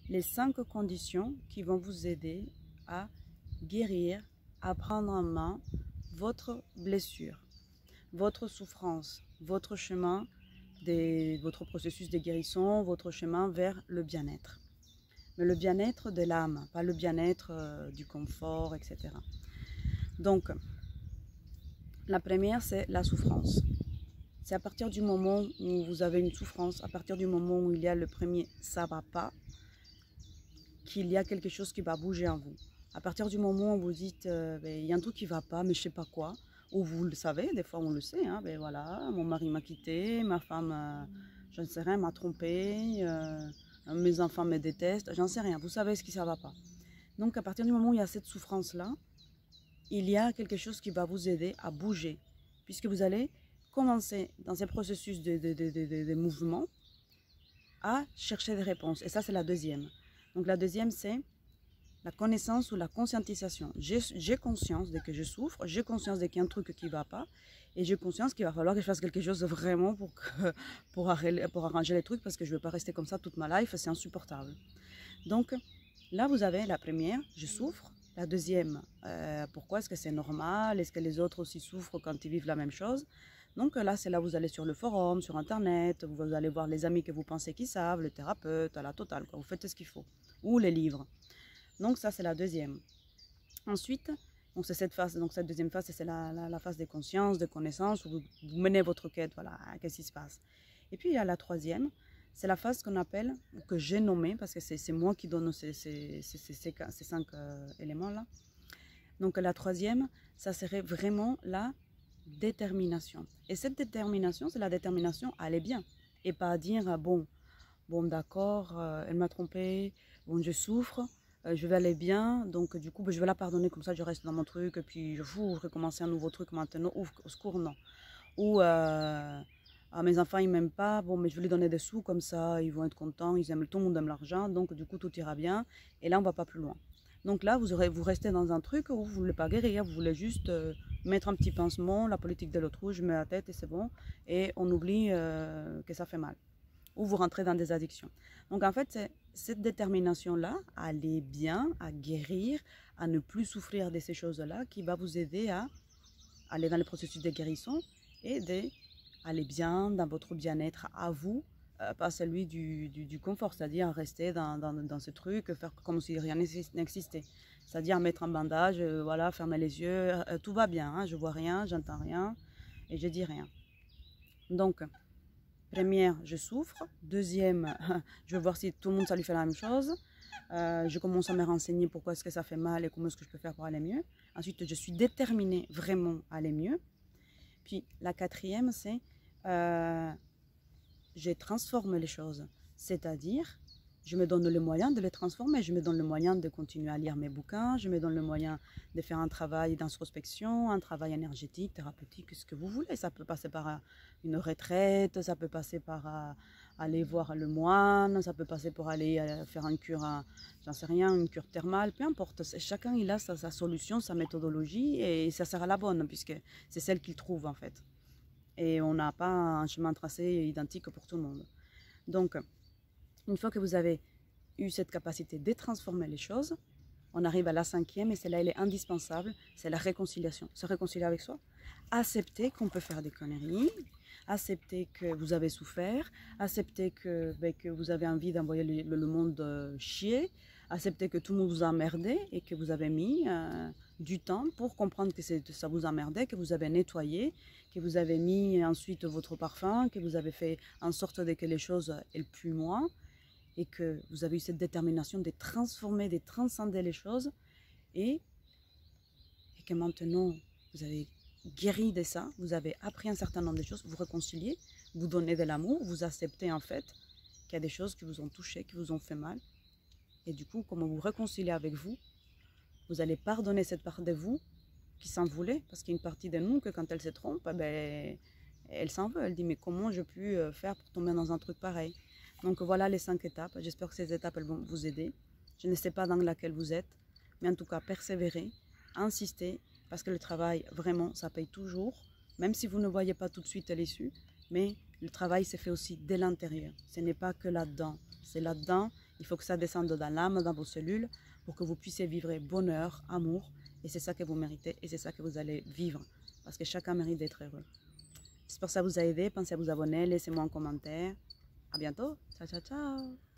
les 5 conditions qui vont vous aider à guérir, à prendre en main votre blessure, votre souffrance, votre chemin, votre processus de guérison, votre chemin vers le bien-être. Mais le bien-être de l'âme, pas le bien-être du confort, etc. Donc, la première, c'est la souffrance. C'est à partir du moment où vous avez une souffrance, à partir du moment où il y a le premier « ça va pas », qu'il y a quelque chose qui va bouger en vous. À partir du moment où vous dites il y a un truc qui ne va pas, mais je ne sais pas quoi, ou vous le savez, des fois on le sait, hein, voilà, mon mari m'a quitté, ma femme, je ne sais rien, m'a trompé, mes enfants me détestent, j'en sais rien, vous savez ce qui ne va pas. Donc à partir du moment où il y a cette souffrance-là, il y a quelque chose qui va vous aider à bouger, puisque vous allez commencer dans ces processus de mouvement à chercher des réponses. Et ça, c'est la deuxième. Donc la deuxième, c'est la connaissance ou la conscientisation. J'ai conscience de que je souffre, j'ai conscience de qu'il y a un truc qui ne va pas, et j'ai conscience qu'il va falloir que je fasse quelque chose vraiment pour arranger les trucs, parce que je ne veux pas rester comme ça toute ma life, c'est insupportable. Donc là, vous avez la première, je souffre. La deuxième, pourquoi est-ce que c'est normal? Est-ce que les autres aussi souffrent quand ils vivent la même chose? Donc là, c'est là où vous allez sur le forum, sur Internet, vous allez voir les amis que vous pensez qu'ils savent, le thérapeute, à la totale, quoi. Vous faites ce qu'il faut. Ou les livres. Donc ça, c'est la deuxième. Ensuite, c'est cette phase, donc cette deuxième phase, c'est la phase de conscience, de connaissance, où vous menez votre quête, voilà, qu'est-ce qui se passe. Et puis, il y a la troisième, c'est la phase qu'on appelle, que j'ai nommée, parce que c'est moi qui donne ces 5 éléments-là. Donc la troisième, ça serait vraiment la détermination. Et cette détermination, c'est la détermination à aller bien. Et pas à dire, bon d'accord, elle m'a trompé, bon, je souffre, je vais aller bien, donc du coup, je vais la pardonner, comme ça je reste dans mon truc, et puis je recommence un nouveau truc maintenant, au secours, non. Ou mes enfants, ils m'aiment pas, bon, mais je vais lui donner des sous, comme ça, ils vont être contents, tout le monde aime l'argent, donc du coup, tout ira bien, et là, on va pas plus loin. Donc là, vous restez dans un truc où vous ne voulez pas guérir, vous voulez juste mettre un petit pansement, la politique de l'autre, je mets la tête et c'est bon, et on oublie que ça fait mal. Ou vous rentrez dans des addictions. Donc en fait, c'est cette détermination-là, à aller bien, à guérir, à ne plus souffrir de ces choses-là, qui va vous aider à aller dans le processus de guérison et d'aller bien dans votre bien-être à vous, pas celui du confort, c'est-à-dire rester dans ce truc, faire comme si rien n'existait. C'est-à-dire mettre un bandage, voilà, fermer les yeux, tout va bien, hein, je vois rien, j'entends rien et je dis rien. Donc, première, je souffre. Deuxième, je veux voir si tout le monde, ça lui fait la même chose. Je commence à me renseigner pourquoi est-ce que ça fait mal et comment est-ce que je peux faire pour aller mieux. Ensuite, je suis déterminée vraiment à aller mieux. Puis, la quatrième, c'est je transforme les choses. C'est-à-dire, je me donne le moyen de les transformer. Je me donne le moyen de continuer à lire mes bouquins. Je me donne le moyen de faire un travail d'introspection, un travail énergétique, thérapeutique, ce que vous voulez. Ça peut passer par une retraite, ça peut passer par aller voir le moine, ça peut passer pour aller faire une cure, j'en sais rien, une cure thermale, peu importe. Chacun il a sa solution, sa méthodologie et ça sera la bonne puisque c'est celle qu'il trouve en fait. Et on n'a pas un chemin tracé identique pour tout le monde. Donc, une fois que vous avez eu cette capacité de transformer les choses, on arrive à la cinquième et celle-là, elle est indispensable, c'est la réconciliation. Se réconcilier avec soi, accepter qu'on peut faire des conneries, accepter que vous avez souffert, accepter que vous avez envie d'envoyer le monde chier, accepter que tout le monde vous a emmerdé et que vous avez mis du temps pour comprendre que ça vous emmerdait, que vous avez nettoyé, que vous avez mis ensuite votre parfum, que vous avez fait en sorte que les choses elles puent moins et que vous avez eu cette détermination de transformer, de transcender les choses et que maintenant vous avez guéri de ça, vous avez appris un certain nombre de choses, vous réconciliez, vous donnez de l'amour, vous acceptez en fait qu'il y a des choses qui vous ont touché, qui vous ont fait mal. Et du coup, comment vous réconciliez avec vous, vous allez pardonner cette part de vous qui s'en voulait, parce qu'il y a une partie de nous que quand elle se trompe, elle s'en veut, elle dit mais comment je pu faire pour tomber dans un truc pareil. Donc voilà les 5 étapes, j'espère que ces étapes elles vont vous aider. Je ne sais pas dans laquelle vous êtes, mais en tout cas persévérez, insistez, parce que le travail vraiment ça paye toujours, même si vous ne voyez pas tout de suite l'issue, mais le travail s'est fait aussi dès l'intérieur, ce n'est pas que là-dedans, c'est là-dedans Il faut que ça descende dans l'âme, dans vos cellules, pour que vous puissiez vivre bonheur, amour. Et c'est ça que vous méritez et c'est ça que vous allez vivre. Parce que chacun mérite d'être heureux. J'espère que ça vous a aidé. Pensez à vous abonner, laissez-moi un commentaire. À bientôt. Ciao, ciao, ciao.